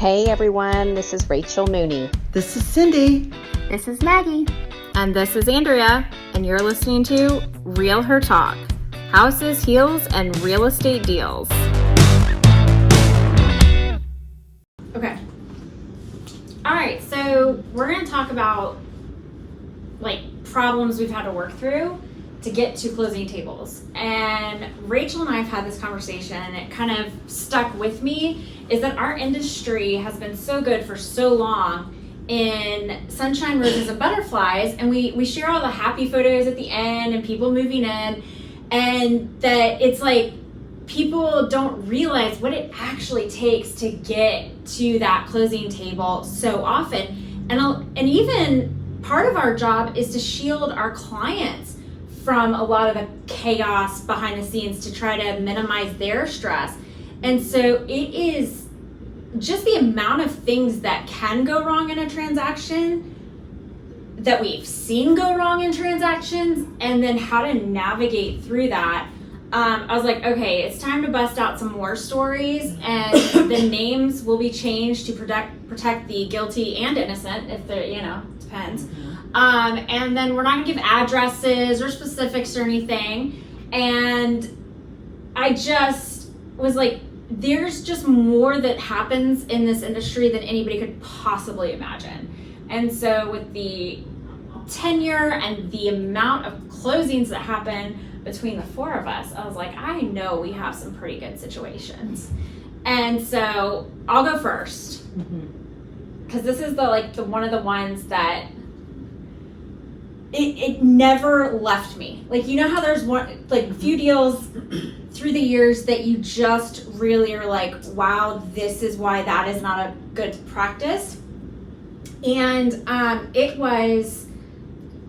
Hey everyone, this is Rachel Mooney. This is Cindy. This is Maggie. And this is Andrea, and you're listening to Real Her Talk, Houses, Heels, and Real Estate Deals. Okay. All right, so we're going to talk about problems we've had to work through to get to closing tables. And Rachel and I have had this conversation, and it kind of stuck with me, is that our industry has been so good for so long in sunshine, roses, and butterflies, and we share all the happy photos at the end and people moving in, and that it's like people don't realize what it actually takes to get to that closing table so often. And even part of our job is to shield our clients from a lot of the chaos behind the scenes to try to minimize their stress. And so it is just the amount of things that can go wrong in a transaction, that we've seen go wrong in transactions, and then how to navigate through that. I was like, okay, it's time to bust out some more stories, and the names will be changed to protect the guilty and innocent, if they're, depends. And then we're not gonna give addresses or specifics or anything. And I just was like, there's just more that happens in this industry than anybody could possibly imagine. And so with the tenure and the amount of closings that happen between the four of us, I was like, I know we have some pretty good situations. And so I'll go first, because this is the one of the ones that it never left me. How there's one, a few deals through the years that you just really are like, wow, this is why that is not a good practice. And it was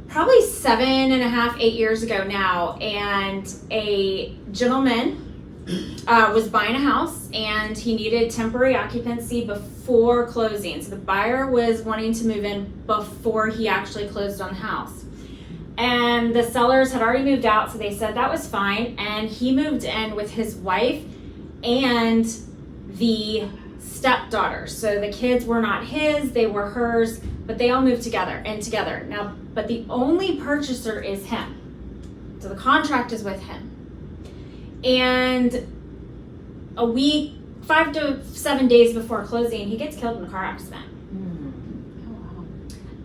probably 7.5, 8 years ago now, and a gentleman was buying a house, and he needed temporary occupancy before closing. So the buyer was wanting to move in before he actually closed on the house. And the sellers had already moved out, so they said that was fine. And he moved in with his wife and the stepdaughter. So the kids were not his, they were hers, but they all moved together. Now, but the only purchaser is him. So the contract is with him. And a week, 5 to 7 days before closing, he gets killed in a car accident.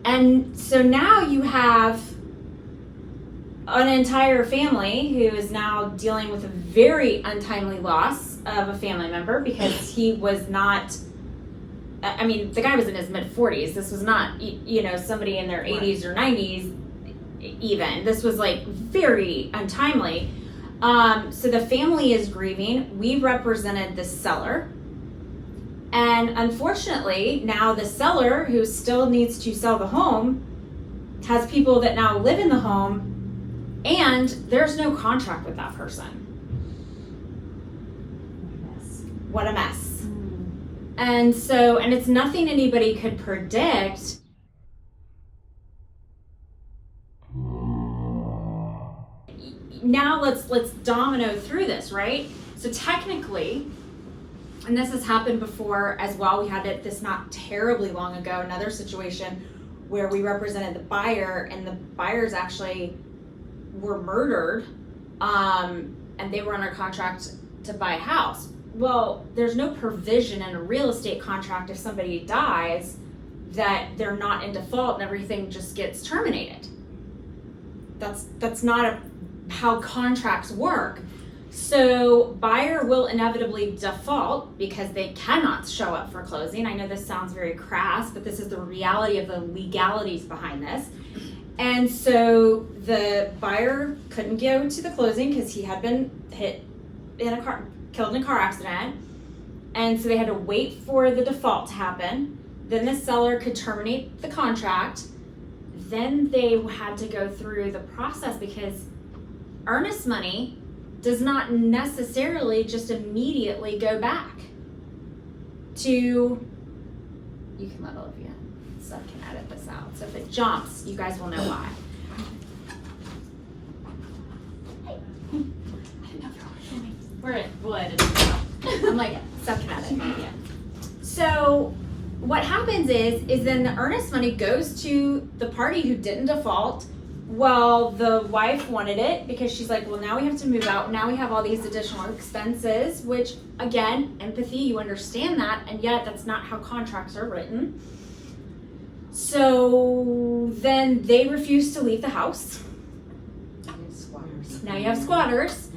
And so now you have an entire family who is now dealing with a very untimely loss of a family member, because he was not, the guy was in his mid-40s. This was not, somebody in their 80s or 90s even. This was very untimely. So the family is grieving. We represented the seller. And unfortunately, now the seller, who still needs to sell the home, has people that now live in the home, and there's no contract with that person. What a mess. And so, and it's nothing anybody could predict. Now let's domino through this, right? So technically, and this has happened before as well, we had this not terribly long ago, another situation where we represented the buyer, and the buyers actually were murdered, and they were under contract to buy a house. Well, there's no provision in a real estate contract if somebody dies that they're not in default and everything just gets terminated. That's not how contracts work. So buyer will inevitably default because they cannot show up for closing. I know this sounds very crass, but this is the reality of the legalities behind this. And so the buyer couldn't go to the closing because he had been killed in a car accident. And so they had to wait for the default to happen. Then the seller could terminate the contract. Then they had to go through the process, because earnest money does not necessarily just immediately go back to, you can let Olivia, Seth can edit this out. So if it jumps, you guys will know why. Hey. I didn't know if you were filming. We'll edit it out. I'm like, Seth can edit, yeah. So what happens is then the earnest money goes to the party who didn't default. Well, the wife wanted it because she's like, well, now we have to move out. Now we have all these additional expenses, which again, empathy, you understand that, and yet that's not how contracts are written. So then they refuse to leave the house. Squatters. Now you have squatters,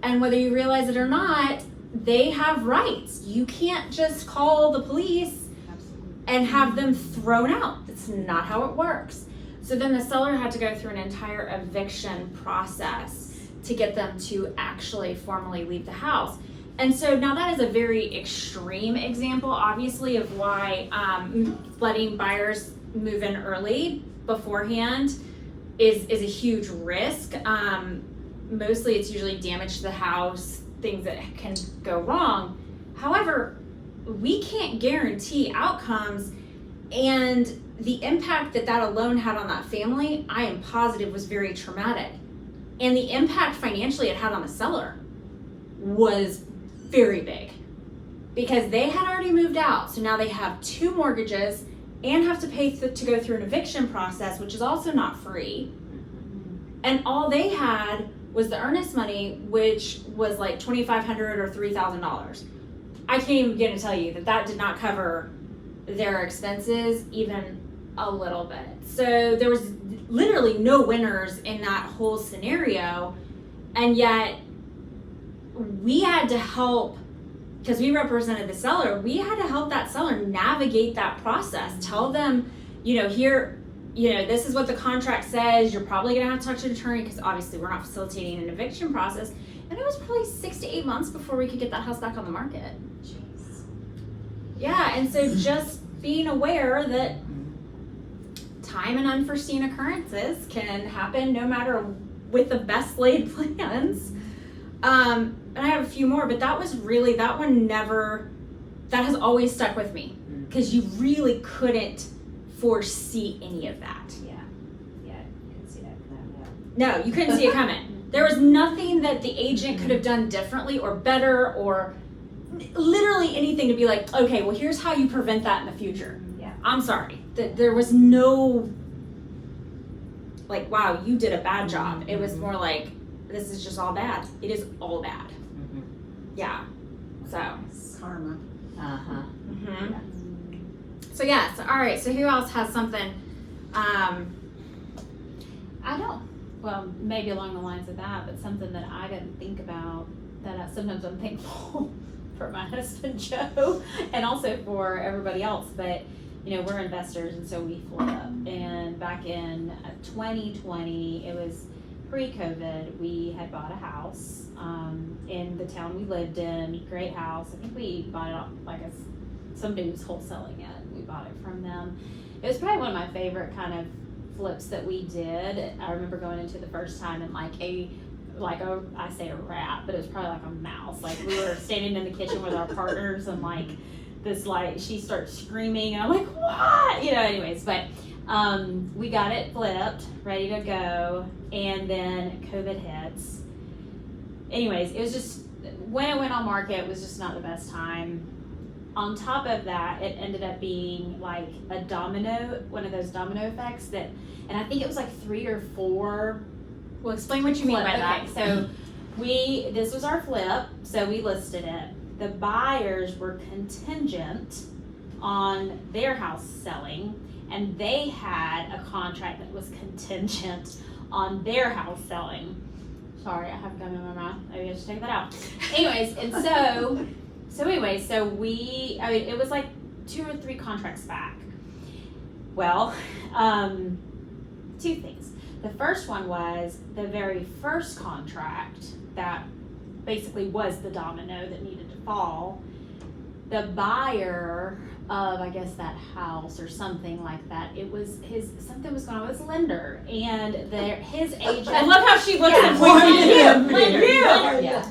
and whether you realize it or not, they have rights. You can't just call the police and have them thrown out. That's not how it works. So then the seller had to go through an entire eviction process to get them to actually formally leave the house. And so now that is a very extreme example, obviously, of why letting buyers move in early beforehand is a huge risk. Mostly it's usually damage to the house, things that can go wrong. However, we can't guarantee outcomes, and the impact that alone had on that family, I am positive, was very traumatic. And the impact financially it had on the seller was very big, because they had already moved out. So now they have 2 mortgages and have to pay to go through an eviction process, which is also not free. And all they had was the earnest money, which was like $2,500 or $3,000. I can't even begin to tell you that did not cover their expenses even a little bit. So there was literally no winners in that whole scenario, and yet we had to help, because we represented the seller, we had to help that seller navigate that process. Tell them, here, this is what the contract says. You're probably going to have to talk to an attorney, because obviously we're not facilitating an eviction process. And it was probably 6 to 8 months before we could get that house back on the market. Jeez. Yeah, and so just being aware that time and unforeseen occurrences can happen no matter, with the best laid plans. And I have a few more, but that has always stuck with me, because you really couldn't foresee any of that. Yeah, you couldn't see that coming. No, you couldn't see it coming. There was nothing that the agent could have done differently or better, or literally anything to be like, okay, well, here's how you prevent that in the future. Yeah. I'm sorry. There was no, like, wow, you did a bad job. It was more like, this is just all bad. It is all bad. Yeah. So. Karma. Uh-huh. Mm-hmm. So yes. All right. So who else has something? Well, maybe along the lines of that, but something that I didn't think about, that sometimes I'm thankful for my husband Joe, and also for everybody else. But we're investors, and so we flip. And back in 2020, it was pre-COVID, we had bought a house in the town we lived in. Great house. I think we bought it off somebody was wholesaling it. We bought it from them. It was probably one of my favorite kind of flips that we did. I remember going into the first time, and I say a rat, but it was probably like a mouse. Like, we were standing in the kitchen with our partners, and she starts screaming, and I'm like, what? Anyways, but we got it flipped, ready to go, and then COVID hits. Anyways, it was just, when it went on market, it was just not the best time. On top of that, it ended up being like one of those domino effects and I think it was like 3 or 4. Well, explain what you mean by that. So this was our flip, so we listed it. The buyers were contingent on their house selling, and they had a contract that was contingent on their house selling. Sorry, I have gum in my mouth. Maybe I should take that out. Anyways, and so it was like 2 or 3 contracts back. Well, 2 things. The first one was the very first contract that basically was the domino that needed to fall. The buyer of, I guess, that house or something like that, something was going on with his lender, and his agent. I love how she looks at you.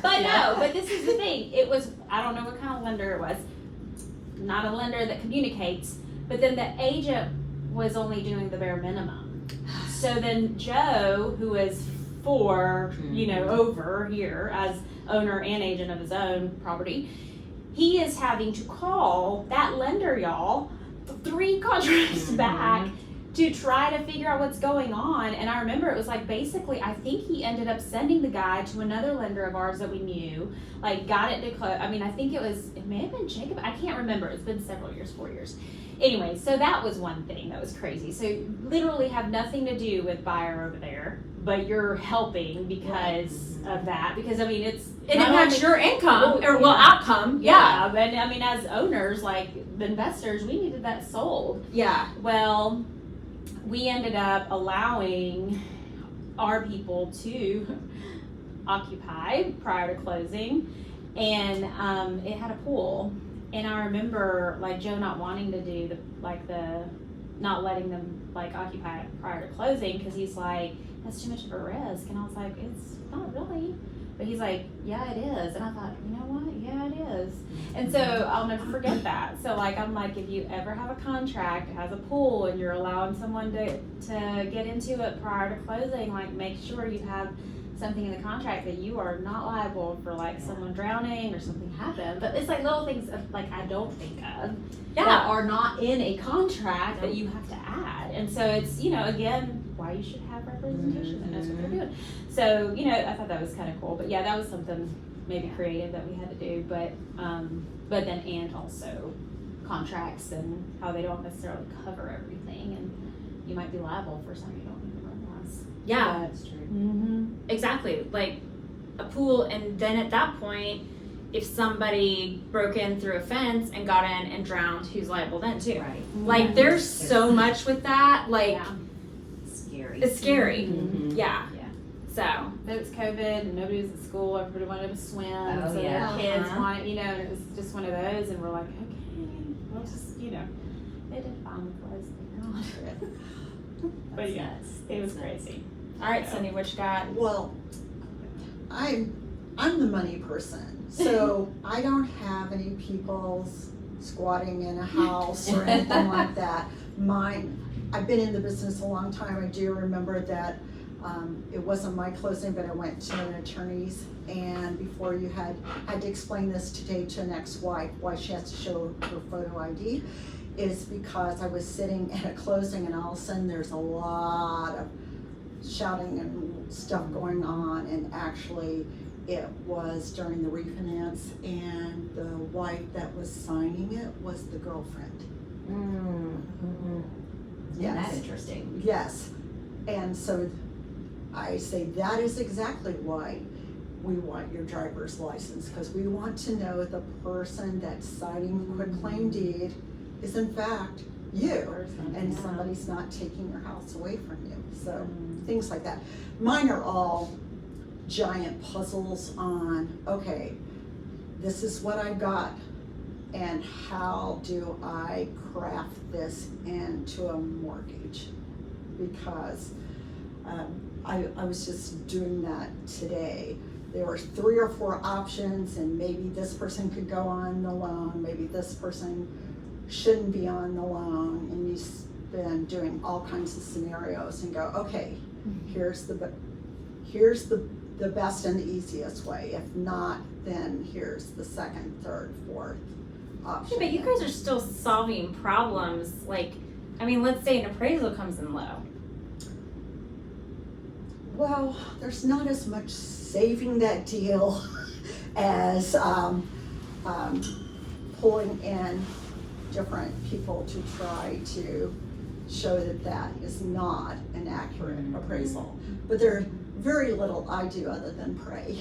But this is the thing. It was, I don't know what kind of lender it was. Not a lender that communicates, but then the agent was only doing the bare minimum. So then Joe, who is over here as owner and agent of his own property, he is having to call that lender, y'all, 3 contracts back to try to figure out what's going on. And I remember it was like, basically, I think he ended up sending the guy to another lender of ours that we knew, like got it to close. I mean, I think it may have been Jacob. I can't remember. It's been several years, 4 years. Anyway, so that was one thing that was crazy. So you literally have nothing to do with buyer over there, but you're helping because of that. Because I mean, it impacts your income or outcome. Yeah, but I mean, as owners, like the investors, we needed that sold. Yeah. Well, we ended up allowing our people to occupy prior to closing, and it had a pool. And I remember like Joe not wanting to do not letting them like occupy it prior to closing because he's like, that's too much of a risk. And I was like, it's not really. But he's like, yeah, it is. And I thought, you know what? Yeah, it is. And so I'll never forget that. So like, I'm like, if you ever have a contract that has a pool and you're allowing someone to get into it prior to closing, like make sure you have something in the contract that you are not liable for like someone drowning or something happened. But it's like little things like I don't think of that are not in a contract that you have to add. And so it's, again, why you should have representation that knows what they're doing. So, I thought that was kind of cool. But yeah, that was something maybe creative that we had to do. But then and also contracts and how they don't necessarily cover everything, and you might be liable for something you don't even realize. Yeah, That's true. exactly. Like a pool, and then at that point, if somebody broke in through a fence and got in and drowned, who's liable then too? Right. Like there's so much with that. Like Scary. it's scary. Mhm. Yeah. Yeah. So But it was COVID and nobody was at school. Everybody wanted to swim. Oh, so yeah. their kids Uh-huh. wanted, and it was just one of those. And we're like, okay, we'll just, they did fine with us. But That's yeah, nuts. it was That's nuts. crazy. all right, Cindy, what you got? Well, I'm the money person, so I don't have any people squatting in a house or anything like that. I've been in the business a long time. I do remember that it wasn't my closing, but I went to an attorney's, and before you had to explain this today to an ex-wife why she has to show her photo ID, is because I was sitting at a closing and all of a sudden there's a lot of shouting and stuff going on, and actually it was during the refinance, and the wife that was signing it was the girlfriend. Isn't that Yes. interesting? Yes, and so I say that is exactly why we want your driver's license, because we want to know the person that's signing the quitclaim deed is in fact you, and somebody's not taking your house away from you. So things like that. Mine are all giant puzzles on, okay, this is what I got, and how do I craft this into a mortgage? Because I was just doing that today. There were 3 or 4 options, and maybe this person could go on the loan, maybe this person shouldn't be on the loan, and you've been doing all kinds of scenarios and go, okay, here's the best and the easiest way. If not, then here's the second, third, fourth option. Yeah, but you guys are still solving problems. Like, I mean, let's say an appraisal comes in low. Well, there's not as much saving that deal as pulling in different people to try to show that that is not an accurate appraisal. But there's very little I do other than pray.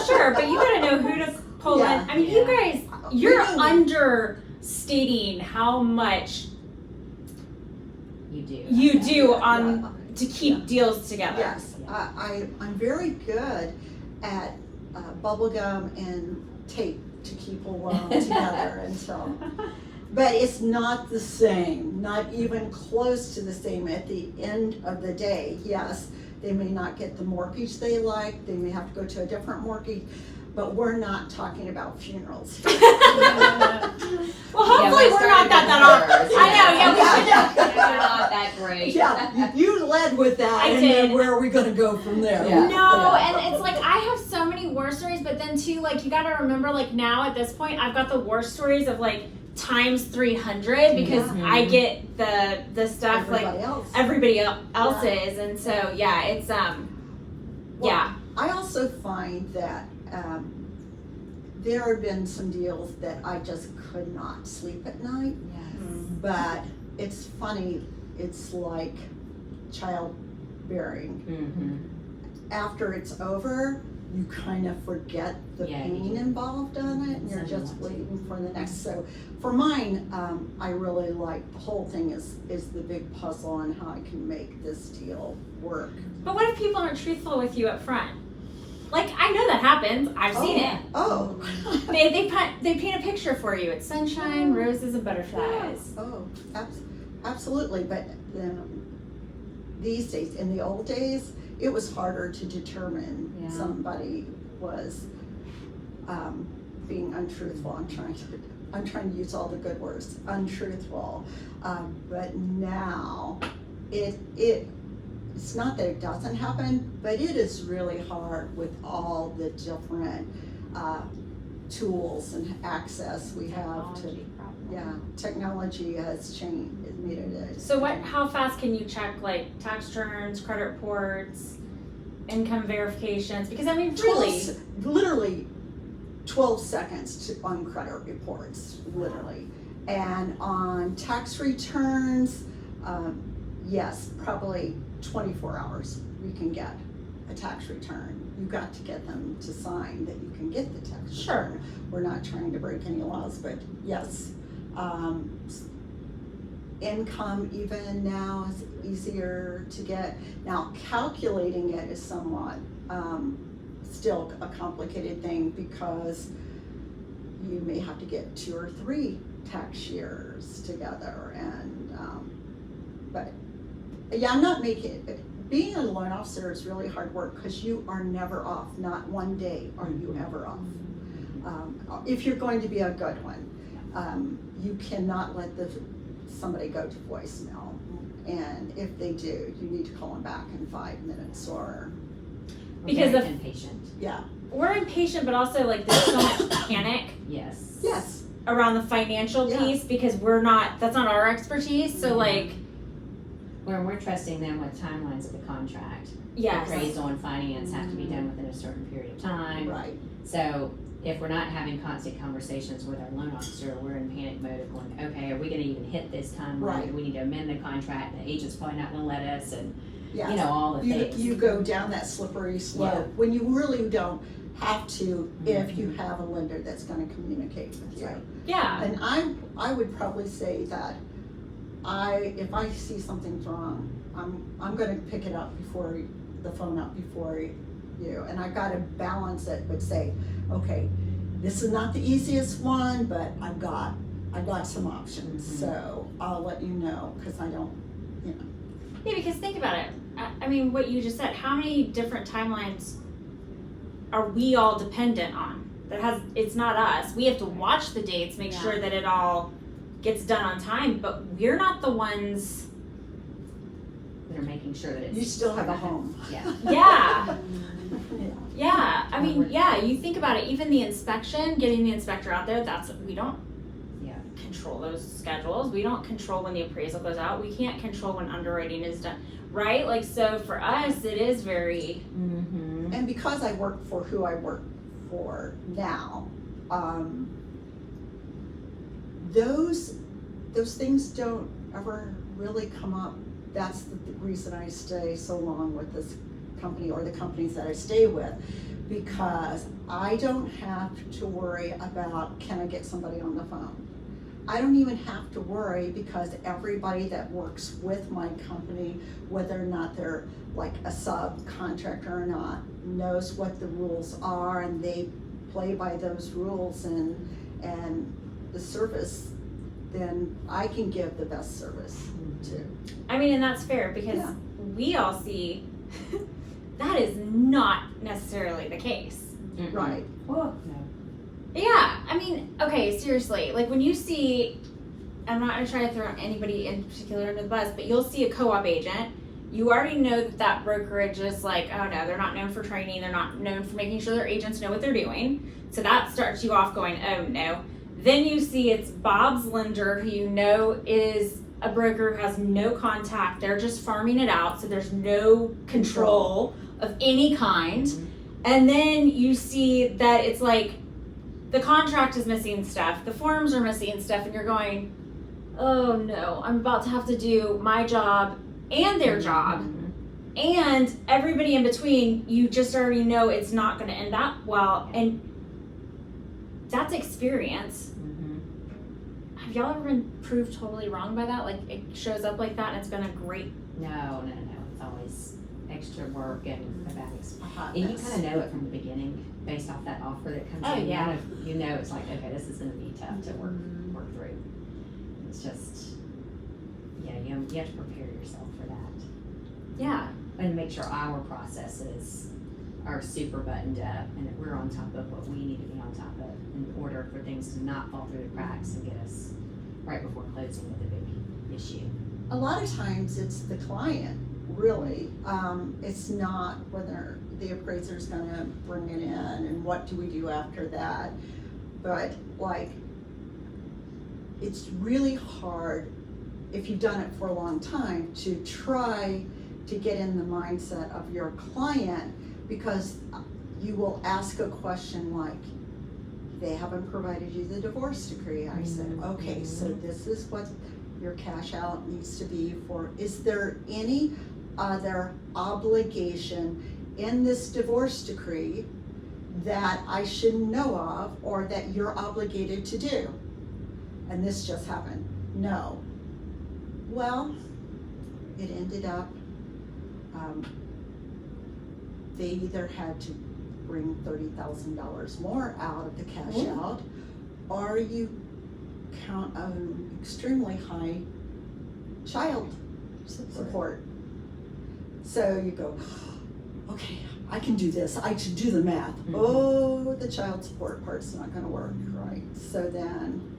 Sure, but you gotta know who to pull Yeah. in. I mean, you guys, We you're do. understating how much You do. you do on to keep deals together. Yes, I'm very good at bubble gum and tape to keep a loan together until, but it's not the same, not even close to the same at the end of the day. Yes, they may not get the mortgage they like, they may have to go to a different mortgage, but we're not talking about funerals. Well, hopefully we we're not started that with off. hers. I know, yeah, we should. We're not that great. Yeah, you led with that, I and did. then where are we gonna go from there? Yeah. No, and it's like I have so many war stories, but then too, like you gotta remember, like now at this point, I've got the war stories of like times 300 because I get the stuff Everybody like else. everybody else's, and so yeah, it's yeah. I also find that there have been some deals that I just could not sleep at night, but it's funny, it's like childbearing. Mm-hmm. After it's over, you kind of forget the Yeah, pain you do. involved on it, and you're just waiting for the next. So for mine, I really like, the whole thing is the big puzzle on how I can make this deal work. But what if people aren't truthful with you up front? Like I know that happens. I've seen it. Oh. They paint a picture for you. It's sunshine, roses, and butterflies. Oh, absolutely. But these days, in the old days, it was harder to determine somebody was being untruthful. I'm trying to use all the good words. Untruthful. But now, it's not that it doesn't happen, but it is really hard with all the different tools and access we have to. Yeah, technology has changed, it made it. So how fast can you check like tax returns, credit reports, income verifications? Because I mean, really, literally 12 seconds on credit reports, literally. And on tax returns, yes, probably 24 hours we can get a tax return. You've got to get them to sign that you can get the tax return. We're not trying to break any laws, but yes. Income even now is easier to get. Now calculating it is somewhat still a complicated thing because you may have to get 2 or 3 tax years together, and but yeah, I'm not making it. Being a loan officer is really hard work because you are never off. Not one day are you ever off. If you're going to be a good one, you cannot let somebody go to voicemail. And if they do, you need to call them back in 5 minutes or. Because Very impatient. Yeah. we're impatient, but also like there's so much panic Yes. Yes. around the financial Yeah. piece because that's not our expertise. So like, Where we're trusting them with timelines of the contract. yes. Appraisal and finance have to be done within a certain period of time. Right. So if we're not having constant conversations with our loan officer, we're in panic mode of going, okay, are we gonna even hit this timeline? Right. Do we need to amend the contract? The agent's probably not gonna let us, and Yes. you know, all the things. You go down that slippery slope Yeah. when you really don't have to if you have a lender that's gonna communicate with That's you. right. Yeah. And I would probably say that if I see something's wrong, I'm gonna pick it up the phone up before you, and I gotta balance it, but say, okay, this is not the easiest one, but I've got some options, so I'll let you know, cause I don't, Yeah, because think about it. I mean, what you just said, how many different timelines are we all dependent on? It's not us. We have to watch the dates, make sure that it all gets done on time, but we're not the ones. They're making sure that it's. you still have a home. Yeah. Yeah. Yeah. I mean, yeah, you think about it, even the inspection, getting the inspector out there, we don't control those schedules. We don't control when the appraisal goes out. We can't control when underwriting is done, right? Like, so for us, it is very. Mm-hmm. And because I work for who I work for now, those things don't ever really come up. That's the reason I stay so long with this company or the companies that I stay with, because I don't have to worry about, can I get somebody on the phone? I don't even have to worry because everybody that works with my company, whether or not they're like a subcontractor or not, knows what the rules are, and they play by those rules, and the service, then I can give the best service too. I mean, and that's fair because we all see that is not necessarily the case. Right. Oh, no. Yeah, I mean, okay, seriously. Like when you see, I'm not gonna try to throw anybody in particular under the bus, but you'll see a co-op agent. You already know that that brokerage is like, oh no, they're not known for training. They're not known for making sure their agents know what they're doing. So that starts you off going, oh no. Then you see it's Bob's lender, who you know is a broker who has no contact. They're just farming it out, so there's no control of any kind. And then you see that it's like the contract is missing stuff, the forms are missing stuff, and you're going, oh no, I'm about to have to do my job and their job and everybody in between. You just already know it's not going to end up well, and that's experience. Have y'all ever been proved totally wrong by that? Like it shows up like that and it's been a great... No. It's always extra work and a bad experience. hot And you mess. kind of know it from the beginning based off that offer that comes Oh, in. yeah. You know it's like, okay, this is going to be tough to work through. It's just, yeah, you have to prepare yourself for that. Yeah. And make sure our processes are super buttoned up and that we're on top of what we need to be on top of in order for things to not fall through the cracks and get us right before closing with a big issue. A lot of times it's the client, really. It's not whether the appraiser's gonna bring it in and what do we do after that. But like, it's really hard, if you've done it for a long time, to try to get in the mindset of your client, because you will ask a question like, they haven't provided you the divorce decree. I said, okay, so this is what your cash out needs to be for. Is there any other obligation in this divorce decree that I should know of or that you're obligated to do? And this just happened. No. Well, it ended up, they either had to bring $30,000 more out of the cash out, or you count on extremely high child support. So you go, okay, I can do this, I should do the math. Oh, the child support part's not gonna work, right? So then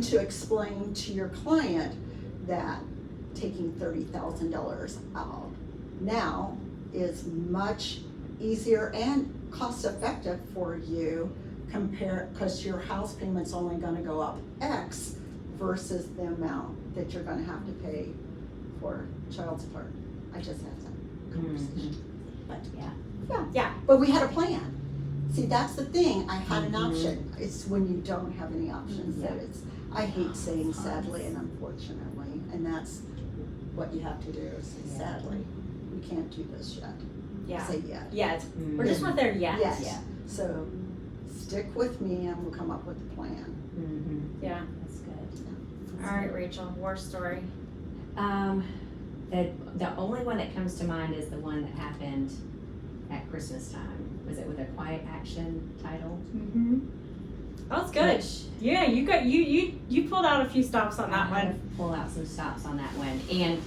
to explain to your client that taking $30,000 out now is much easier and cost effective for you because your house payment's only gonna go up X versus the amount that you're gonna have to pay for child support. I just had that conversation. But yeah, but we had a plan. See, that's the thing, I had an option. It's when you don't have any options that it's, I hate saying sadly and unfortunately, and that's what you have to do is say sadly. We can't do this yet. Yeah. Say yet. Yeah. We're just not there yet. Yes. Yeah. So stick with me and we'll come up with a plan. Yeah. That's good. All right, Rachel, war story. The only one that comes to mind is the one that happened at Christmas time. Was it with a quiet action title? That was good. Yeah, you got you pulled out a few stops on that I one. had to pull out some stops on that one. And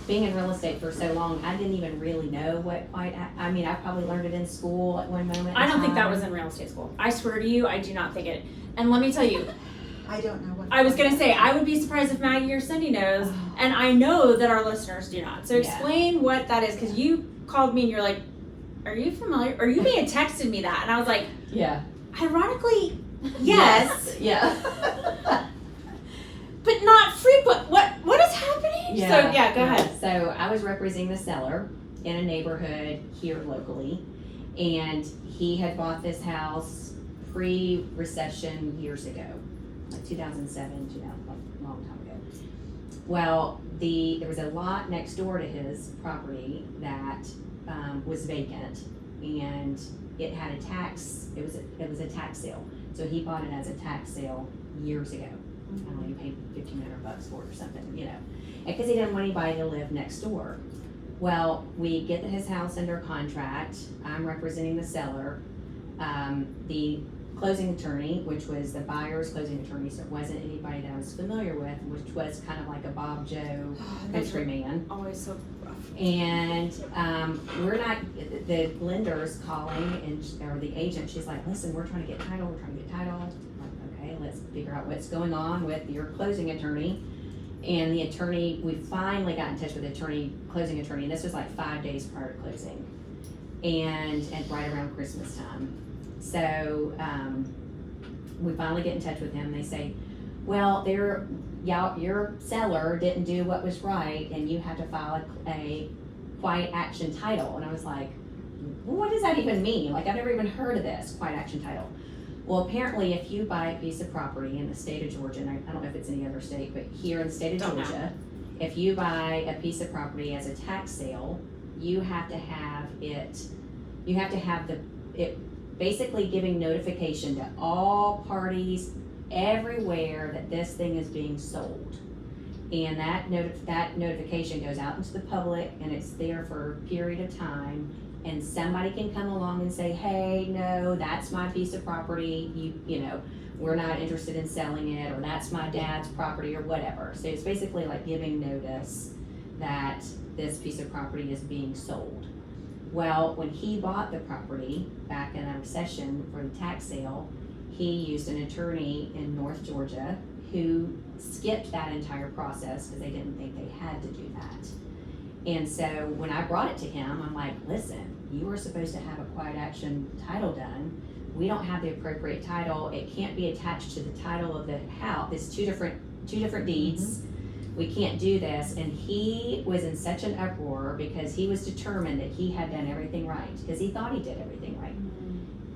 being in real estate for so long, I didn't even really know what I mean, I probably learned it in school at one moment. I don't think that was in real estate school. I swear to you, I do not think it. And let me tell you, I don't know what. I was gonna say, I would be surprised if Maggie or Cindy knows, and I know that our listeners do not. So explain what that is, because you called me and you're like, are you familiar? Or you may have texted me that, and I was like, Yeah. ironically, yes. Yeah. But not frequent. What is happening? Yeah. So yeah, go ahead. So I was representing the seller in a neighborhood here locally, and he had bought this house pre-recession years ago, like 2007, like a long time ago. Well, there was a lot next door to his property that was vacant, and it had a tax. It was a tax sale. So he bought it as a tax sale years ago. I don't know, he paid $1,500 for it or something, you know, because he didn't want anybody to live next door. Well, we get his house under contract. I'm representing the seller. The closing attorney, which was the buyer's closing attorney, so it wasn't anybody that I was familiar with, which was kind of like a Bob Joe country man. Always so rough. And we're not, the lender's calling, or the agent, she's like, listen, we're trying to get title. I'm like, okay, let's figure out what's going on with your closing attorney. And the attorney, we finally got in touch with the closing attorney, and this was like 5 days prior to closing, and right around Christmas time. So we finally get in touch with him. They say, well, your seller didn't do what was right, and you have to file a quiet action title. And I was like, what does that even mean? Like, I've never even heard of this, quiet action title. Well, apparently, if you buy a piece of property in the state of Georgia, and I don't know if it's any other state, but here in the state of Georgia, if you buy a piece of property as a tax sale, you have to have it basically giving notification to all parties everywhere that this thing is being sold. And that notification goes out into the public, and it's there for a period of time, and somebody can come along and say, hey, no, that's my piece of property, you know, we're not interested in selling it, or that's my dad's property, or whatever. So it's basically like giving notice that this piece of property is being sold. Well, when he bought the property back in a recession for the tax sale, he used an attorney in North Georgia who skipped that entire process because they didn't think they had to do that. And so when I brought it to him, I'm like, listen, you were supposed to have a quiet action title done. We don't have the appropriate title. It can't be attached to the title of the house. It's two different deeds. We can't do this. And he was in such an uproar because he was determined that he had done everything right, because he thought he did everything right.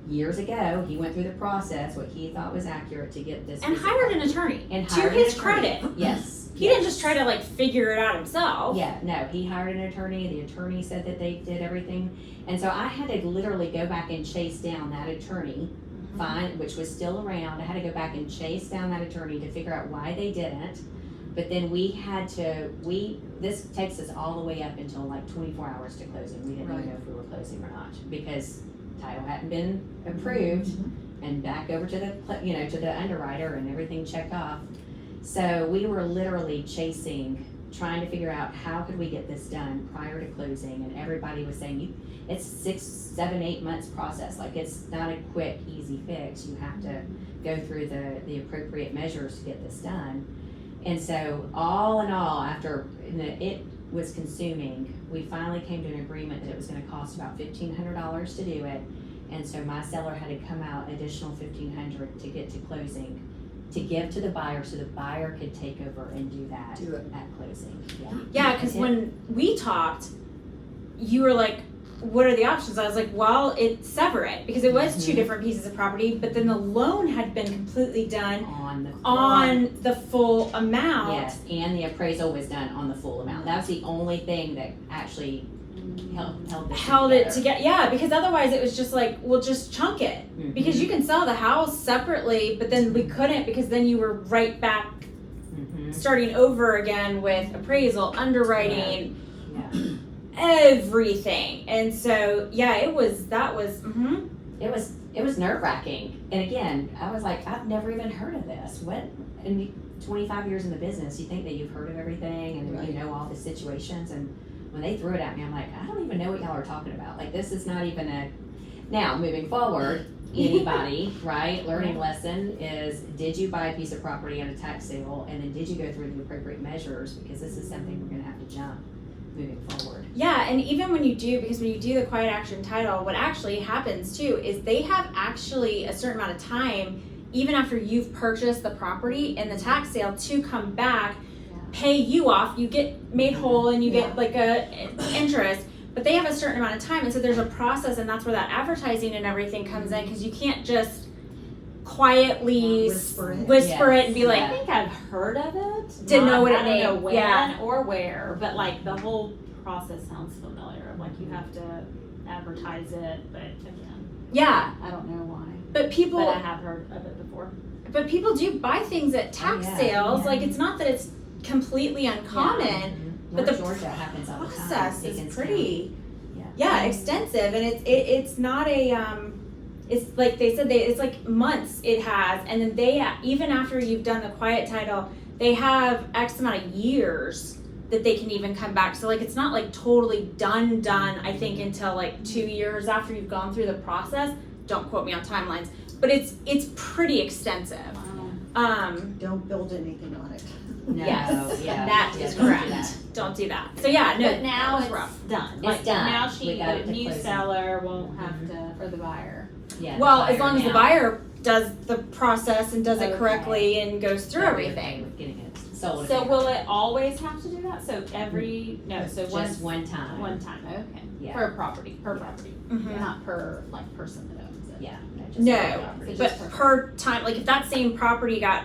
Years ago, he went through the process, what he thought was accurate to get this. And hired an attorney. And to hired his an attorney. credit. Yes. He didn't just try to like figure it out himself. Yeah, no, he hired an attorney. The attorney said that they did everything. And so I had to literally go back and chase down that attorney, which was still around. I had to go back and chase down that attorney to figure out why they didn't. But then this takes us all the way up until like 24 hours to closing. We didn't even know if we were closing or not, because title hadn't been approved and back over to the underwriter and everything checked off. So we were literally trying to figure out how could we get this done prior to closing, and everybody was saying it's 6, 7, 8 months process. Like, it's not a quick, easy fix. You have to go through the appropriate measures to get this done. And so all in all, after it was consuming, we finally came to an agreement that it was gonna cost about $1,500 to do it. And so my seller had to come out additional $1,500 to get to closing, to give to the buyer, so the buyer could take over and do that at closing. Yeah, because when we talked, you were like, what are the options? I was like, well, sever it, because it was two different pieces of property, but then the loan had been completely done on the full amount. Yes, and the appraisal was done on the full amount. That was the only thing that actually held it together. Yeah, because otherwise it was just like, we'll just chunk it, because you can sell the house separately, but then we couldn't, because then you were right back starting over again with appraisal, underwriting, everything. And so it was nerve-wracking. And again, I was like, I've never even heard of this. What, in 25 years in the business, you think that you've heard of everything and you know all the situations, and when they threw it at me, I'm like, I don't even know what y'all are talking about. Like, this is not even now moving forward, anybody, right? Learning lesson is, did you buy a piece of property at a tax sale, and then did you go through the appropriate measures? Because this is something we're gonna have to jump moving forward. Yeah, and even when you do the quiet action title, what actually happens too is they have actually a certain amount of time, even after you've purchased the property in the tax sale, to come back, pay you off, you get made whole, and you get like a interest, but they have a certain amount of time. And so there's a process, and that's where that advertising and everything comes in, because you can't just quietly whisper it and be like, I think I've heard of it. Didn't know what it meant. I don't know when or where, but like the whole process sounds familiar. Like, you have to advertise it, but again, I don't know why. But I have heard of it before. But people do buy things at tax sales. Like, it's not that it's completely uncommon, but the Georgia happens all the time. Process is pretty extensive, and it's not a it's like they said, it's like months it has, and then they, even after you've done the quiet title, they have X amount of years that they can even come back. So like it's not like totally done, I think, until like 2 years after you've gone through the process. Don't quote me on timelines, but it's pretty extensive. Don't build anything on it. No, Yes, yeah, that yeah, is don't do correct. that. Don't do that. So yeah, no, But now that was it's rough. done. It's Like done. now We got the it to new closing. seller won't have to, or the buyer. Yeah, the Well, as buyer long as the now buyer does the process and does it Okay. correctly and goes through will be okay everything. with getting it sold. So if will it always have to do that? So every, no, so just once, one time. one time, okay. Yeah. Per property, Mhm. not per like person that owns it. Yeah. Just No, one property. Just But per time, like if that same property got,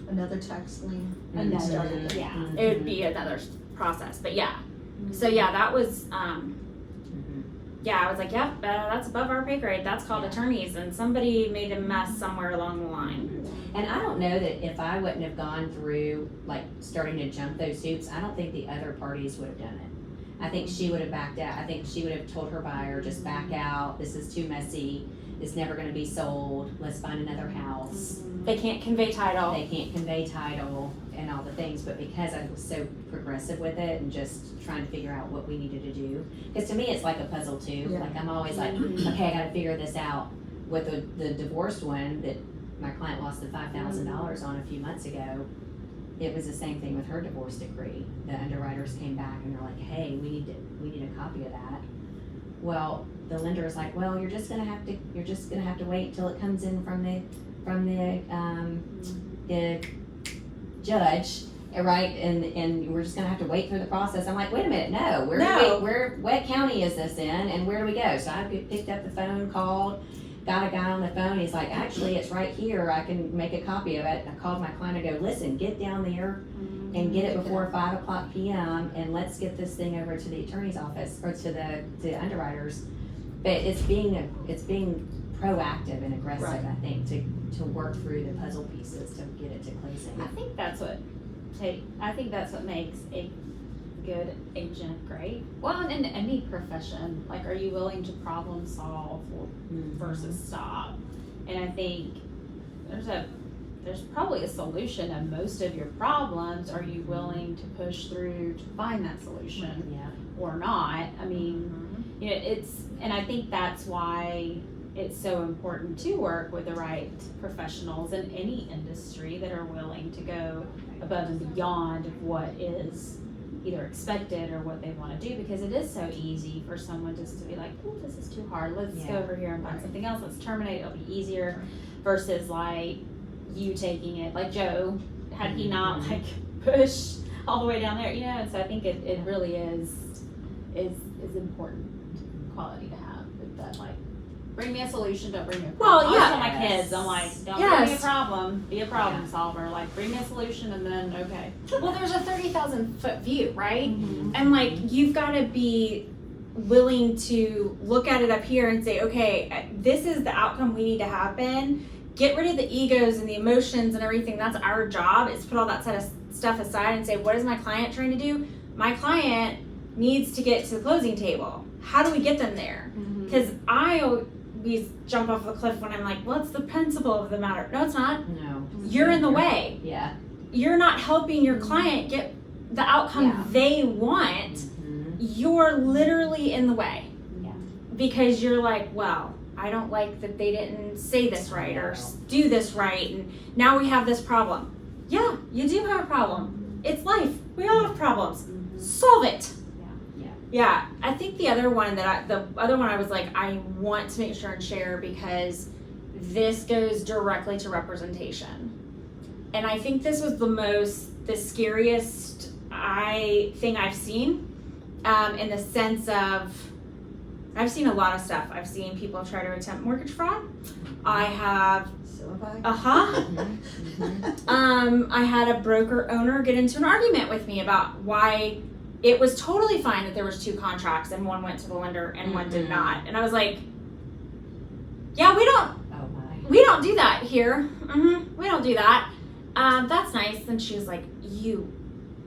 Another tax lien. Another, Started it. yeah. it would be another process. But yeah, so yeah, that was, yeah, I was like, yep, that's above our pay grade. That's called Yeah. attorneys, and somebody made a mess somewhere along the line. And I don't know that if I wouldn't have gone through, like, starting to jump those hoops, I don't think the other parties would have done it. I think she would have backed out. I think she would have told her buyer, just back out. This is too messy. It's never gonna be sold. Let's find another house. They can't convey title. They can't convey title and all the things, but because I was so progressive with it and just trying to figure out what we needed to do. Because to me, it's like a puzzle too. Yeah. Like I'm always like, okay, I gotta figure this out. With the divorced one that my client lost the $5,000 on a few months ago, it was the same thing with her divorce decree. The underwriters came back and they're like, hey, we need a copy of that. Well, the lender is like, well, you're just gonna have to wait until it comes in from the judge, right? And we're just gonna have to wait through the process. I'm like, wait a minute, no. What county is this in, and where do we go? So I picked up the phone, called, got a guy on the phone. He's like, actually, it's right here. I can make a copy of it. I called my client. I go, listen, get down there and get it before 5:00 p.m. and let's get this thing over to the attorney's office or to the underwriters. But it's being proactive and aggressive, Right. I think, to work through the puzzle pieces to get it to closing. I think that's what makes a good agent great. Well, in any profession, like, are you willing to problem solve versus stop? And I think there's probably a solution to most of your problems. Are you willing to push through to find that solution Yeah. or not? I mean, you know, and I think that's why it's so important to work with the right professionals in any industry that are willing to go above and beyond what is either expected or what they want to do, because it is so easy for someone just to be like, oh, this is too hard, let's go Yeah. over here and find something else, let's terminate, it'll be easier, versus like you taking it, like Joe, had he not like pushed all the way down there, you know. And so I think it really is important quality to have, with that, like, bring me a solution, don't bring me a problem. Well, yeah. I tell my kids, I'm like, don't bring me a Yes. problem, be a problem Yeah. solver. Like, bring me a solution and then, okay. Well, there's a 30,000 foot view, right? Mm-hmm. And like, you've got to be willing to look at it up here and say, okay, this is the outcome we need to happen. Get rid of the egos and the emotions and everything. That's our job, is put all that set of stuff aside and say, what is my client trying to do? My client needs to get to the closing table. How do we get them there? Because I always jump off the cliff when I'm like, well, it's the principle of the matter. No, it's not. No. You're in the way. Yeah. You're not helping your client get the outcome Yeah. they want. You're literally in the way. Yeah. Because you're like, well, I don't like that they didn't say this right or do this right, and now we have this problem. Yeah, you do have a problem. It's life. We all have problems. Solve it. Yeah, I think the other one I was like, I want to make sure and share, because this goes directly to representation. And I think this was the scariest thing I've seen, in the sense of, I've seen a lot of stuff. I've seen people try to attempt mortgage fraud. I have, So have I. I had a broker owner get into an argument with me about why it was totally fine that there was 2 contracts and one went to the lender and one did not. And I was like, yeah, we don't do that here. We don't do that. That's nice. And she was like, you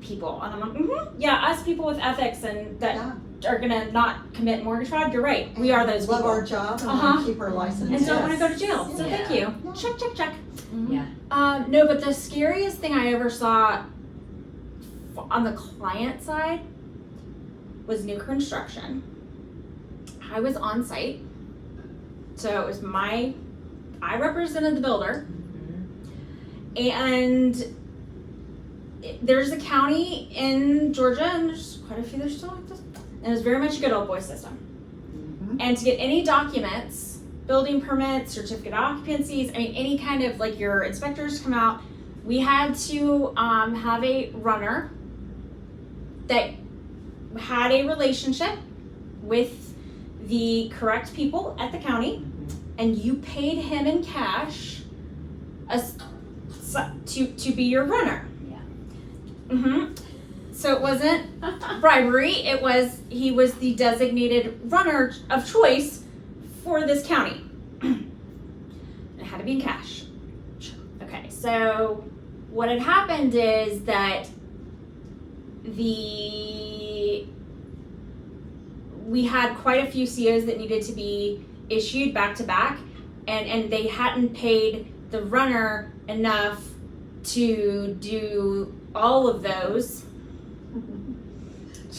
people. And I'm like, yeah, us people with ethics and that are gonna not commit mortgage fraud, you're right. We are those Love people. our job and Uh-huh. wanna keep our license. And don't want to Yes. go to jail. So Yeah. thank you. Yeah. Check, check, check. Yeah. No, but the scariest thing I ever saw on the client side was new construction. I was on site, so it was I represented the builder, and there's a county in Georgia, and there's quite a few there's still like this, and it's very much a good old boy system. And to get any documents, building permits, certificate of occupancies, I mean, any kind of like your inspectors come out, we had to have a runner that had a relationship with the correct people at the county, and you paid him in cash to be your runner. Yeah. So it wasn't bribery, he was the designated runner of choice for this county. It had to be in cash. Okay, so what had happened is that we had quite a few COs that needed to be issued back to back, and they hadn't paid the runner enough to do all of those.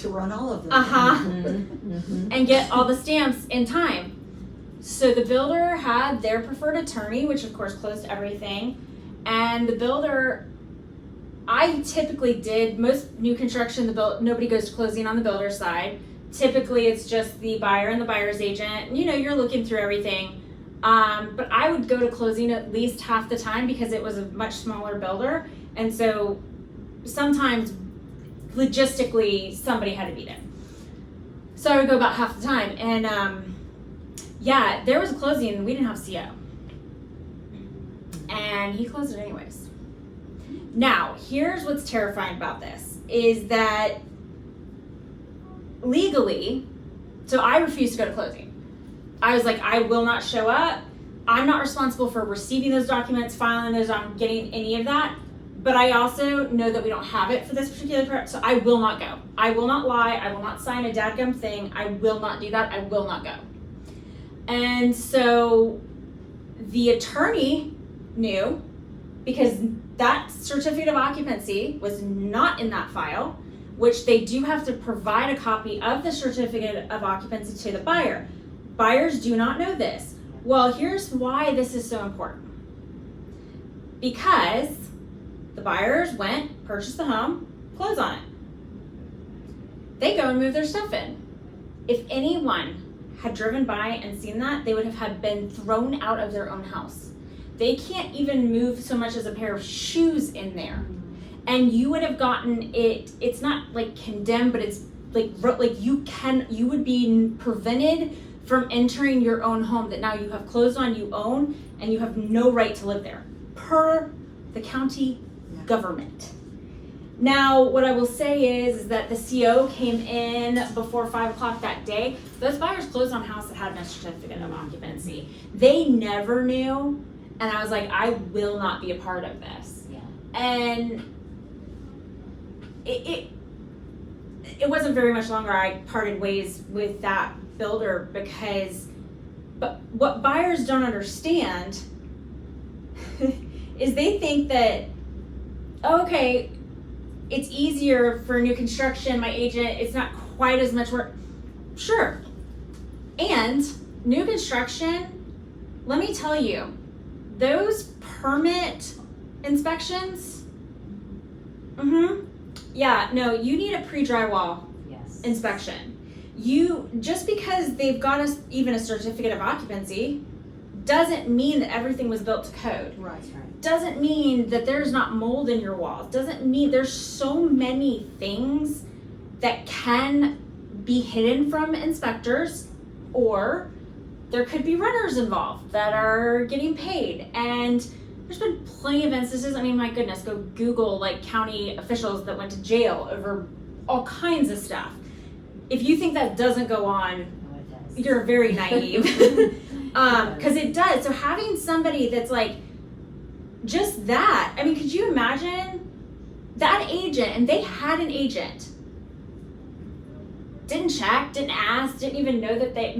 To run all of them. And get all the stamps in time. So the builder had their preferred attorney, which of course closed everything. And the builder, I typically did most new construction, nobody goes to closing on the builder side. Typically it's just the buyer and the buyer's agent. You're looking through everything. But I would go to closing at least half the time because it was a much smaller builder. And so sometimes logistically somebody had to be there. So I would go about half the time. And there was a closing and we didn't have CO. And he closed it anyways. Now, here's what's terrifying about this, is that legally, so I refused to go to closing. I was like, I will not show up. I'm not responsible for receiving those documents, filing those, getting any of that. But I also know that we don't have it for this particular part, so I will not go. I will not lie. I will not sign a dadgum thing. I will not do that. I will not go. And so the attorney knew, because that certificate of occupancy was not in that file, which they do have to provide a copy of the certificate of occupancy to the buyer. Buyers do not know this. Well, here's why this is so important. Because the buyers went, purchased the home, close on it. They go and move their stuff in. If anyone had driven by and seen that, they would have been thrown out of their own house. They can't even move so much as a pair of shoes in there. And you would have gotten it's not like condemned, but it's like you would be prevented from entering your own home that now you have closed on, you own, and you have no right to live there, per the county government. Now, what I will say is that the CO came in before 5 o'clock that day. Those buyers closed on a house that had no certificate of occupancy. They never knew, and I was like, I will not be a part of this. Yeah. And it wasn't very much longer I parted ways with that builder, but what buyers don't understand is they think that, okay, it's easier for new construction, my agent, it's not quite as much work. Sure. And new construction, let me tell you, those permit inspections, you need a pre-drywall Yes. inspection. Just because they've got even a certificate of occupancy doesn't mean that everything was built to code. Right. Doesn't mean that there's not mold in your walls. Doesn't mean there's so many things that can be hidden from inspectors, or there could be runners involved that are getting paid. And there's been plenty of instances. I mean, my goodness, go Google like county officials that went to jail over all kinds of stuff. If you think that doesn't go on, No, it does. you're very naive. Because it does. So having somebody that's like, just that, I mean, could you imagine that agent, and they had an agent didn't check, didn't ask, didn't even know that that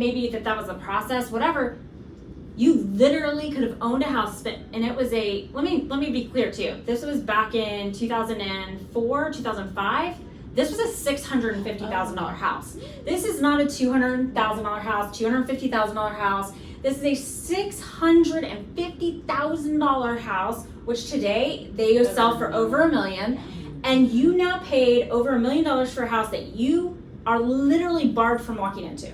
was a process, whatever. You literally could have owned a house, and it was let me be clear too. This was back in 2004, 2005. This was a $650,000 house. This is not a $200,000 house, $250,000 house. This is a $650,000 house, which today they sell for over $1 million. And you now paid over $1 million for a house that you are literally barred from walking into.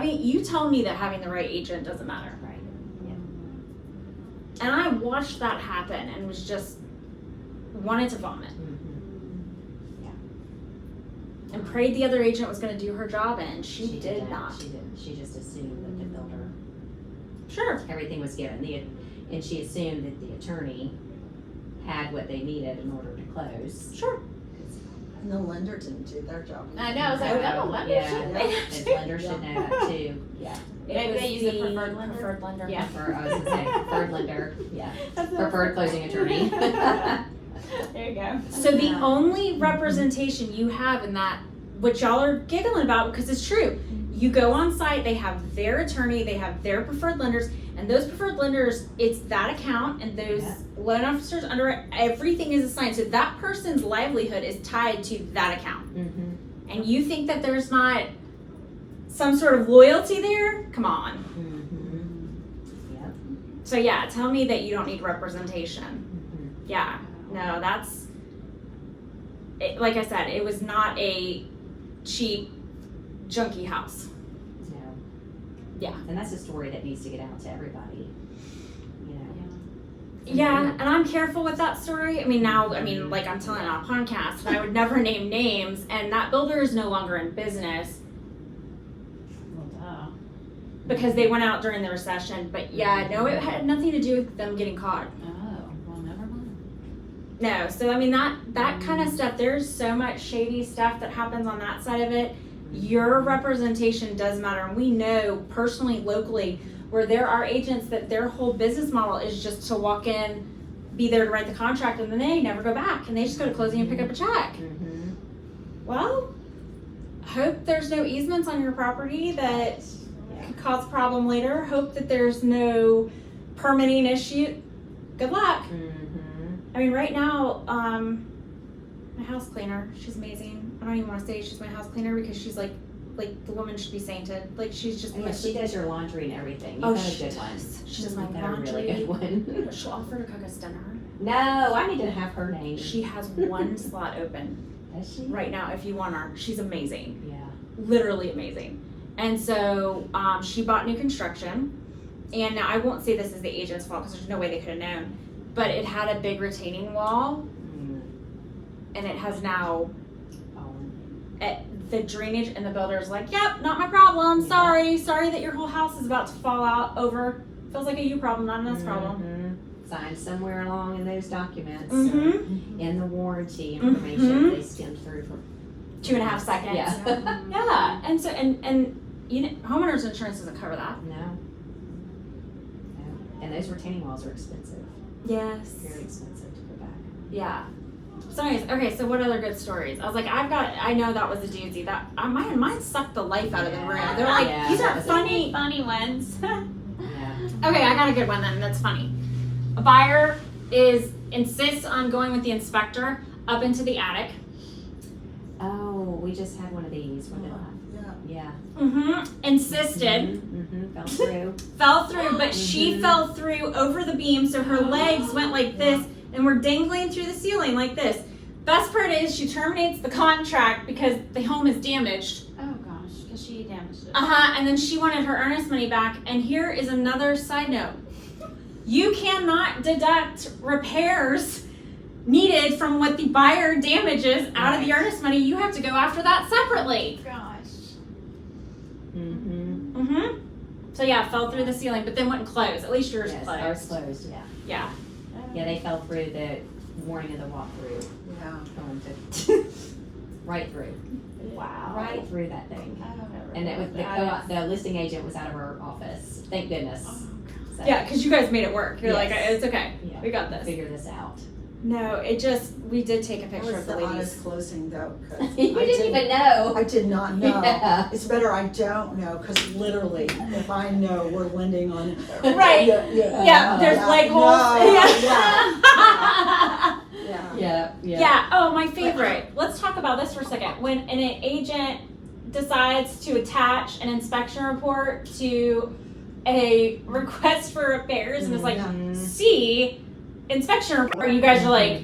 You tell me that having the right agent doesn't matter. Right. Yeah. And I watched that happen and was just wanted to vomit. And prayed the other agent was going to do her job, and she did not. She didn't. She just assumed that the builder, Sure. everything was given. And she assumed that the attorney had what they needed in order to close. Sure. And the lender didn't do their job. I know, I was like, oh, lender Yeah, should the lender should know that too. Yeah. Maybe they use a the preferred lender. Preferred lender. Yeah. I was gonna say preferred lender. Yeah. Preferred closing attorney. There you go. So the only representation you have in that, what y'all are giggling about, because it's true, you go on site, they have their attorney, they have their preferred lenders, and those preferred lenders, it's that account and those loan officers under it, everything is assigned. So that person's livelihood is tied to that account. Mm-hmm. And you think that there's not some sort of loyalty there? Come on. Mm-hmm. Yep. So yeah, tell me that you don't need representation. Mm-hmm. Yeah, no, like I said, it was not a cheap, junky house. No. Yeah. And that's a story that needs to get out to everybody. You know. Yeah, and I'm careful with that story. Like I'm telling on a podcast, and I would never name names, and that builder is no longer in business because they went out during the recession. But yeah, no, it had nothing to do with them getting caught. Oh, well, never mind. No, so that kind of stuff, there's so much shady stuff that happens on that side of it. Your representation does matter, and we know personally, locally, where there are agents that their whole business model is just to walk in, be there to write the contract, and then they never go back, and they just go to closing and pick up a check. Mm-hmm. Well, hope there's no easements on your property that could cause a problem later. Hope that there's no permitting issue. Good luck. Mm-hmm. I mean, right now, my house cleaner, she's amazing. I don't even want to say she's my house cleaner because she's like the woman should be sainted. Like, she's just the Yeah, most. she does your laundry and everything. You Oh, got a she good one. does. She does my You got a really laundry. good one. She'll offer to cook us dinner. No, I need to have her name. She has one slot open Does she? right now if you want her. She's amazing. Yeah. Literally amazing. And so she bought new construction. And now I won't say this is the agent's fault because there's no way they could have known. But it had a big retaining wall. And it has now the drainage, and the builder's like, yep, not my problem. Sorry that your whole house is about to fall out over. Feels like a you problem, not an us problem. Signed somewhere along in those documents, Mm-hmm. in the warranty information they skimmed through for 2.5 seconds. Yeah. Yeah, and so and you know, homeowners insurance doesn't cover that. No. And those retaining walls are expensive. Yes. Very expensive to put back. Yeah. So anyways, okay, so what other good stories? I was like, I know that was a doozy. Mine sucked the life out of the room. They're like, Yeah, these that are was funny. Funny ones. Yeah. Okay, I got a good one then. That's funny. A buyer insists on going with the inspector up into the attic. Oh, we just had one of these. What did Yeah. Yeah. Insisted. Fell through. Fell through, but she fell through over the beam, so her legs went like this and were dangling through the ceiling like this. Best part is she terminates the contract because the home is damaged. Oh gosh, because she damaged it. And then she wanted her earnest money back. And here is another side note. You cannot deduct repairs needed from what the buyer damages out of the earnest money. You have to go after that separately. Gosh. So yeah, fell through the ceiling, but then wouldn't close. At least yours Yes, closed. ours closed. Yeah. Yeah. Yeah, they fell through the warning of the walkthrough. Yeah. Going to right through. Wow. Right through that thing. I don't ever And it was know. the listing agent was out of her office. Thank goodness. Oh, So, Yeah, because you guys made it work. You're like, Yes. it's okay. yeah, We got this. Figure this out. No, it just, we did take a That picture was of the the ladies. honest closing though, 'cause You didn't even know. I did not know. Yeah. It's better I don't know, because literally, if I know, we're lending on. Right. Yeah, there's leg holes. No, Yeah. Yeah. Yeah, oh, my favorite. Let's talk about this for a second. When an agent decides to attach an inspection report to a request for repairs and it's like, Mhm. see, inspection report, you guys are like,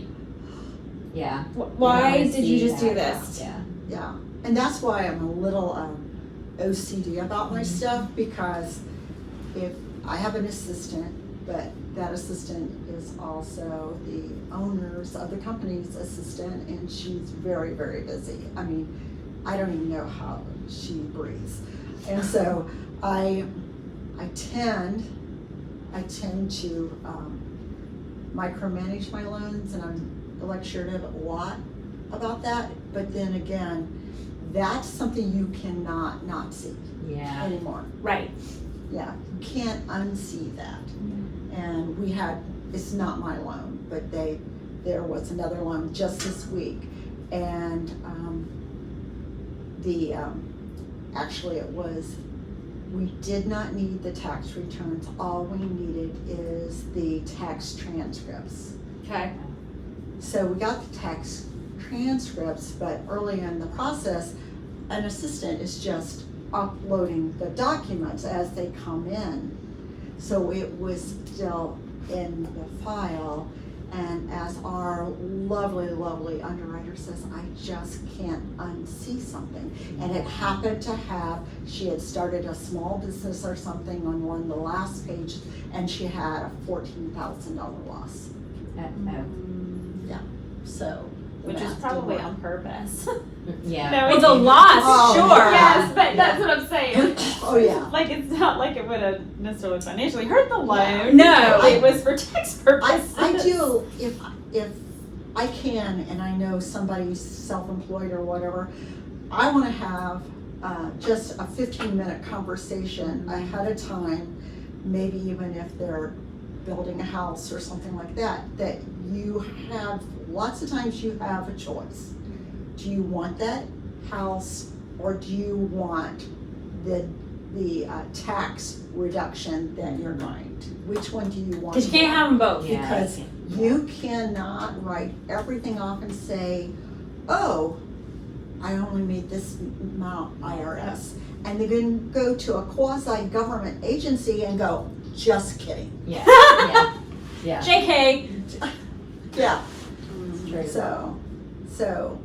Yeah. why Yeah, I did you see just do that. this? Yeah. Yeah, and that's why I'm a little OCD about my stuff, because if I have an assistant, but that assistant is also the owner's of the company's assistant, and she's very, very busy. I mean, I don't even know how she breathes. And so I tend to micromanage my loans, and I'm lectured a lot about that. But then again, that's something you cannot not see Yeah. anymore. Right. Yeah, you can't unsee that. And we had, it's not my loan, but there was another loan just this week. And actually it was, we did not need the tax returns. All we needed is the tax transcripts. Okay. So we got the tax transcripts, but early in the process, an assistant is just uploading the documents as they come in. So it was still in the file, and as our lovely, lovely underwriter says, I just can't unsee something. And it happened to have, she had started a small business or something on one of the last pages, and she had a $14,000 loss. So. the Which is math probably didn't on purpose. Yeah. No, Well, the loss, Oh, sure. Yes, but Yeah. that's what I'm saying. work. Oh, yeah. Like, it's not like it would have necessarily financially hurt the loan. No. It was for tax purposes. I do, if I can, and I know somebody's self-employed or whatever, I wanna have, just a 15-minute conversation ahead of time, maybe even if they're building a house or something like that, that you have, lots of times you have a choice. Do you want that house, or do you want the tax reduction that you're going to? Which one do you want? Because you can't have them both. Yeah. Because you cannot write everything off and say, oh, I only made this amount IRS. And they're gonna go to a quasi-government agency and go, just kidding. Yeah. Yeah. Yeah. JK. Yeah, It's true. so,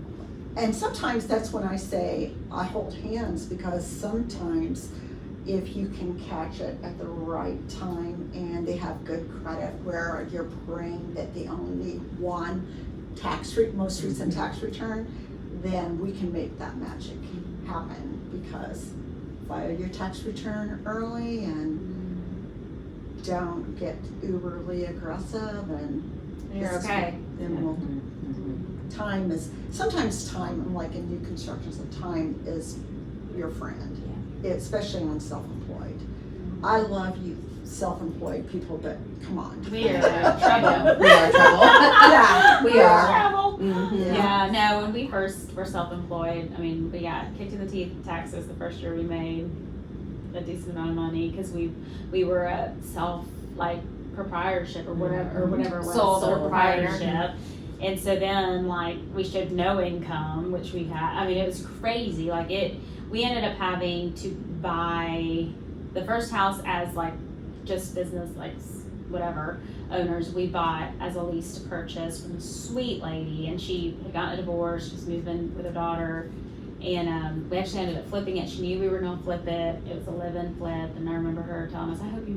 and sometimes that's when I say I hold hands, because sometimes if you can catch it at the right time and they have good credit where you're praying that they only need one most recent tax return, then we can make that magic happen, because file your tax return early and don't get uberly aggressive, and You're okay. then we'll, sometimes time, like in new construction, so time is your friend, especially when self-employed. I love you self-employed people, but come on. We are trouble. We are trouble. Yeah. We are. Trouble. Mhm. Yeah, no, when we first were self-employed, I mean, we got kicked in the teeth with taxes the first year we made a decent amount of money, because we were a proprietorship or whatever it was, Sole sole proprietor. proprietorship. And so then we showed no income, which we had, I mean, it was crazy. We ended up having to buy the first house as just business, whatever owners. We bought as a lease to purchase from a sweet lady, and she had gotten a divorce, she was moving with her daughter, and we actually ended up flipping it. She knew we were gonna flip it. It was a live-in flip, and I remember her telling us, I hope you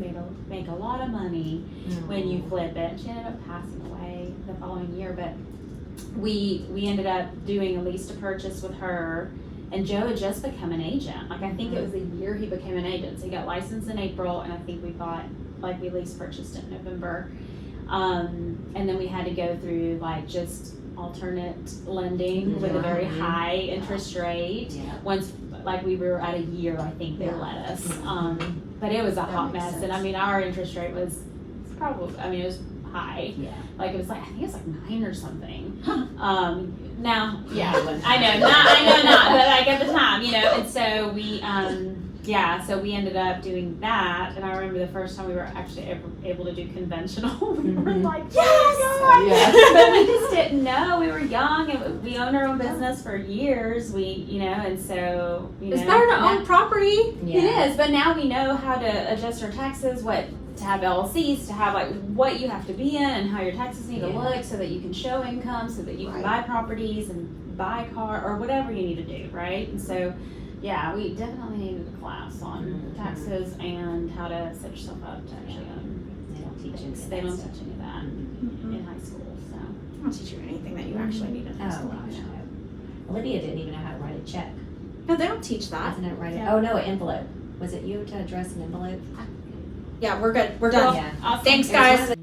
make a lot of money when you flip it. And she ended up passing away the following year, but we ended up doing a lease to purchase with her, and Joe had just become an agent. I think it was the year he became an agent. So he got licensed in April, and I think we bought, we lease purchased it in November. And then we had to go through just alternate lending with a very high interest rate. Yeah. Once we were at a year, I think they let us. But it was a hot makes mess. sense. And I mean, our interest rate was probably, it was high. Yeah. Like it was like, I think it was like 9 or something. Huh. Now, yeah, Yeah, I know, not, but like at the time, you know, and so we, so we ended up doing that, and I remember the first time we were actually able to do conventional, we were Mhm. like, yes! Yeah. But we just didn't know, we were young, and we owned our own business for years, and so, It's better to own property. Yeah. It is, but now we know how to adjust our taxes, what to have LLCs, to have like what you have to be in and how your taxes need to Yeah. look so that you can show income, so that you can Right. buy properties and buy a car or whatever you need to do, right? And so, yeah, we definitely needed a class on Mhm. taxes and how to set yourself up to actually own They don't teach any things. of They that don't stuff. teach any of that Mm-hmm. in high school, so. I don't teach you anything that you actually need in high Oh, school. gosh, no. Olivia didn't even know how to write a check. No, they don't teach that. Wasn't it right? Yeah. Oh, no, an envelope. Was it you to address an envelope? Yeah, we're good. We're done. Yeah. Awesome. Thanks, It was one guys. of the-